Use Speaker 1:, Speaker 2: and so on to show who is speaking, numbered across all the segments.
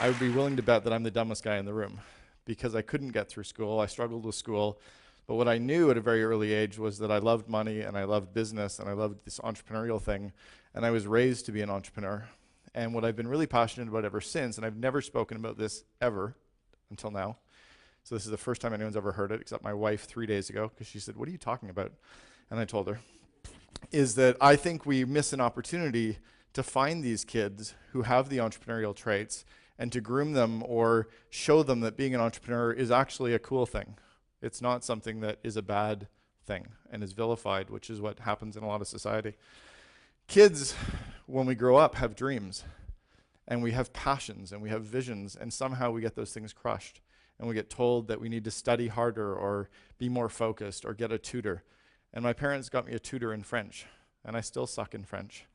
Speaker 1: I would be willing to bet that I'm the dumbest guy in the room because I couldn't get through school. I struggled with school. But what I knew at a very early age was that I loved money and I loved business and I loved this entrepreneurial thing. And I was raised to be an entrepreneur. And what I've been really passionate about ever since, and I've never spoken about this ever until now. So this is the first time anyone's ever heard it, except my wife 3 days ago, because she said, "What are you talking about?" And I told her, is that I think we miss an opportunity to find these kids who have the entrepreneurial traits and to groom them or show them that being an entrepreneur is actually a cool thing. It's not something that is a bad thing and is vilified, which is what happens in a lot of society. Kids, when we grow up, have dreams and we have passions and we have visions, and somehow we get those things crushed and we get told that we need to study harder or be more focused or get a tutor. And my parents got me a tutor in French, and I still suck in French.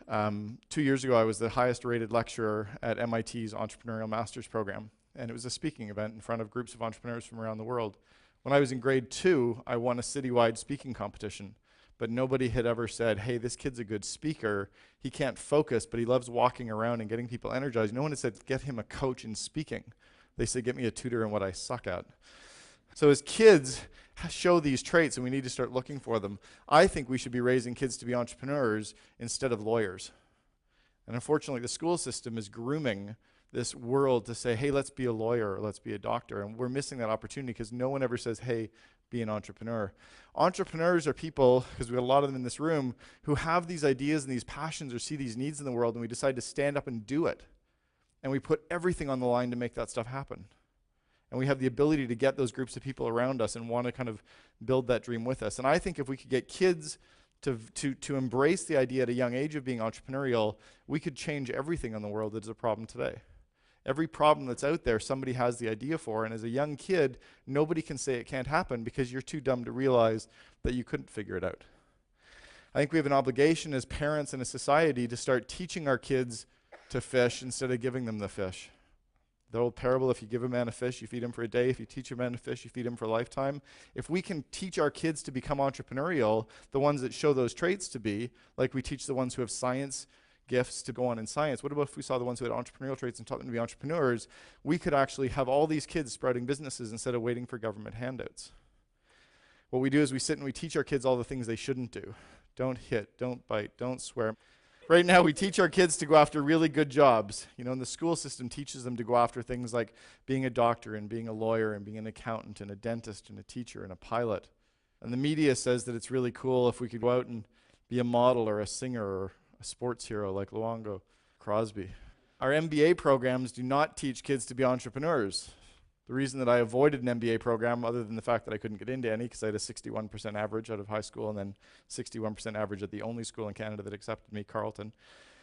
Speaker 1: 2 years ago, I was the highest rated lecturer at MIT's Entrepreneurial Master's Program, and it was a speaking event in front of groups of entrepreneurs from around the world. When I was in grade 2, I won a citywide speaking competition, but nobody had ever said, "Hey, this kid's a good speaker. He can't focus, but he loves walking around and getting people energized." No one had said, "Get him a coach in speaking." They said, "Get me a tutor in what I suck at." So as kids show these traits, and we need to start looking for them, I think we should be raising kids to be entrepreneurs instead of lawyers. And unfortunately, the school system is grooming this world to say, "Hey, let's be a lawyer, or let's be a doctor." And we're missing that opportunity because no one ever says, "Hey, be an entrepreneur." Entrepreneurs are people, because we have a lot of them in this room, who have these ideas and these passions or see these needs in the world, and we decide to stand up and do it. And we put everything on the line to make that stuff happen. And we have the ability to get those groups of people around us and want to kind of build that dream with us. And I think if we could get kids to embrace the idea at a young age of being entrepreneurial, we could change everything in the world that is a problem today. Every problem that's out there, somebody has the idea for, and as a young kid, nobody can say it can't happen because you're too dumb to realize that you couldn't figure it out. I think we have an obligation as parents and a society to start teaching our kids to fish instead of giving them the fish. The old parable, if you give a man a fish, you feed him for a day. If you teach a man a fish, you feed him for a lifetime. If we can teach our kids to become entrepreneurial, the ones that show those traits to be, like we teach the ones who have science gifts to go on in science, what about if we saw the ones who had entrepreneurial traits and taught them to be entrepreneurs? We could actually have all these kids sprouting businesses instead of waiting for government handouts. What we do is we sit and we teach our kids all the things they shouldn't do. Don't hit, don't bite, don't swear. Right now, we teach our kids to go after really good jobs. You know, and the school system teaches them to go after things like being a doctor and being a lawyer and being an accountant and a dentist and a teacher and a pilot. And the media says that it's really cool if we could go out and be a model or a singer or a sports hero like Luongo Crosby. Our MBA programs do not teach kids to be entrepreneurs. The reason that I avoided an MBA program, other than the fact that I couldn't get into any because I had a 61% average out of high school and then 61% average at the only school in Canada that accepted me, Carleton.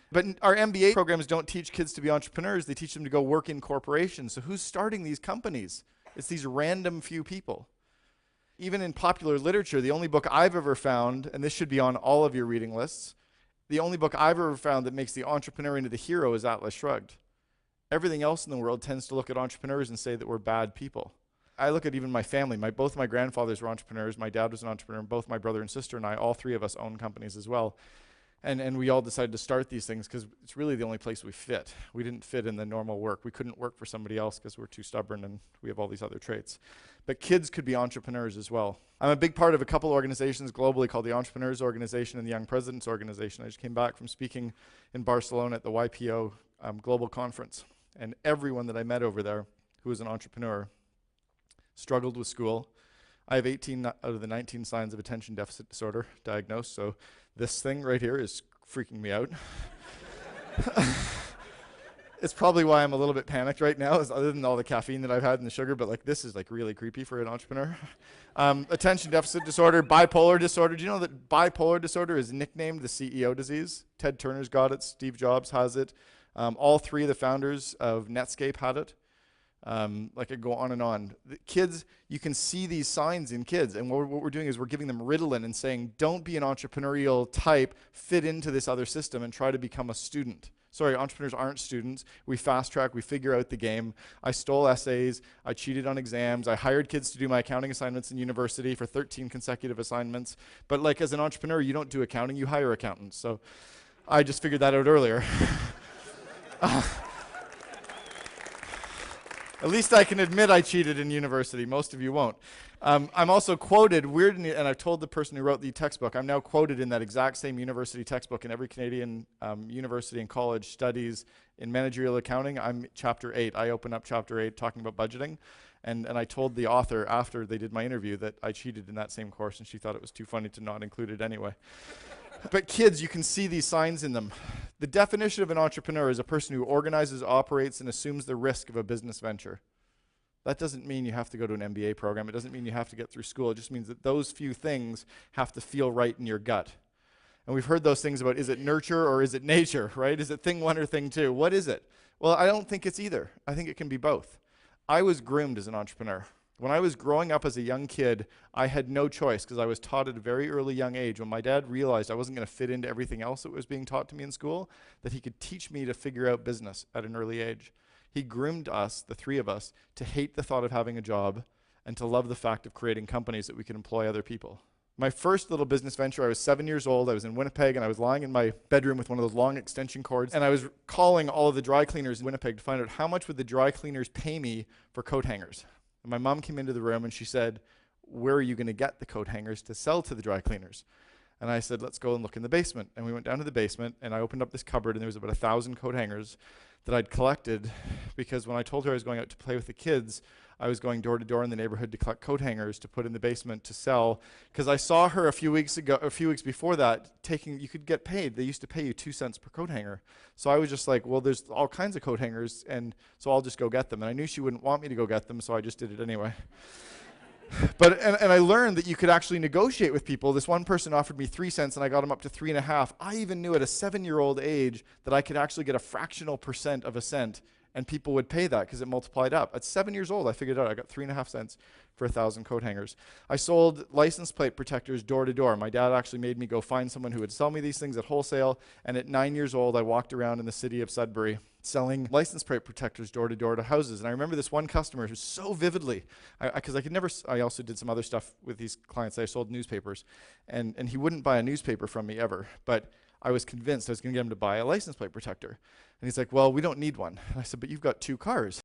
Speaker 1: But our MBA programs don't teach kids to be entrepreneurs. They teach them to go work in corporations. So who's starting these companies? It's these random few people. Even in popular literature, the only book I've ever found, and this should be on all of your reading lists, the only book I've ever found that makes the entrepreneur into the hero is Atlas Shrugged. Everything else in the world tends to look at entrepreneurs and say that we're bad people. I look at even my family. Both my grandfathers were entrepreneurs. My dad was an entrepreneur. Both my brother and sister and I, all three of us own companies as well. And we all decided to start these things because it's really the only place we fit. We didn't fit in the normal work. We couldn't work for somebody else because we're too stubborn and we have all these other traits. But kids could be entrepreneurs as well. I'm a big part of a couple organizations globally called the Entrepreneurs Organization and the Young Presidents Organization. I just came back from speaking in Barcelona at the YPO Global Conference. And everyone that I met over there who was an entrepreneur struggled with school. I have 18 out of the 19 signs of attention deficit disorder diagnosed, so this thing right here is freaking me out. It's probably why I'm a little bit panicked right now, is other than all the caffeine that I've had and the sugar, but like this is like really creepy for an entrepreneur. Attention deficit disorder, bipolar disorder. Do you know that bipolar disorder is nicknamed the CEO disease? Ted Turner's got it, Steve Jobs has it. All three of the founders of Netscape had it. Like I go on and on. The kids, you can see these signs in kids, and what we're doing is we're giving them Ritalin and saying, don't be an entrepreneurial type, fit into this other system and try to become a student. Sorry, entrepreneurs aren't students. We fast track, we figure out the game. I stole essays, I cheated on exams, I hired kids to do my accounting assignments in university for 13 consecutive assignments. But like as an entrepreneur, you don't do accounting, you hire accountants. So I just figured that out earlier. At least I can admit I cheated in university. Most of you won't. I'm also quoted, weirdly, and I've told the person who wrote the textbook, I'm now quoted in that exact same university textbook in every Canadian university and college studies in managerial accounting. I'm chapter 8. I open up chapter 8 talking about budgeting. And I told the author after they did my interview that I cheated in that same course, and she thought it was too funny to not include it anyway. But kids, you can see these signs in them. The definition of an entrepreneur is a person who organizes, operates, and assumes the risk of a business venture. That doesn't mean you have to go to an MBA program. It doesn't mean you have to get through school. It just means that those few things have to feel right in your gut. And we've heard those things about, is it nurture or is it nature, right? Is it thing one or thing two? What is it? Well, I don't think it's either. I think it can be both. I was groomed as an entrepreneur. When I was growing up as a young kid, I had no choice because I was taught at a very early young age, when my dad realized I wasn't going to fit into everything else that was being taught to me in school, that he could teach me to figure out business at an early age. He groomed us, the three of us, to hate the thought of having a job and to love the fact of creating companies that we could employ other people. My first little business venture, I was 7 years old. I was in Winnipeg, and I was lying in my bedroom with one of those long extension cords, and I was calling all of the dry cleaners in Winnipeg to find out how much would the dry cleaners pay me for coat hangers. And my mom came into the room, and she said, where are you going to get the coat hangers to sell to the dry cleaners? And I said, let's go and look in the basement. And we went down to the basement, and I opened up this cupboard, and there was about 1,000 coat hangers that I'd collected, because when I told her I was going out to play with the kids, I was going door to door in the neighborhood to collect coat hangers to put in the basement to sell, because I saw her a few weeks before that, you could get paid. They used to pay you 2 cents per coat hanger. So I was just like, well, there's all kinds of coat hangers, and so I'll just go get them. And I knew she wouldn't want me to go get them, so I just did it anyway. But I learned that you could actually negotiate with people. This one person offered me 3 cents, and I got him up to 3.5. I even knew at a 7-year-old age that I could actually get a fractional % of a cent, and people would pay that because it multiplied up. At 7 years old, I figured out I got 3.5 cents for 1,000 coat hangers. I sold license plate protectors door to door. My dad actually made me go find someone who would sell me these things at wholesale, and at 9 years old, I walked around in the city of Sudbury selling license plate protectors door to door to houses. And I remember this one customer who so vividly, because I also did some other stuff with these clients. I sold newspapers, and he wouldn't buy a newspaper from me ever, but I was convinced I was going to get him to buy a license plate protector. And he's like, well, we don't need one. And I said, but you've got 2 cars.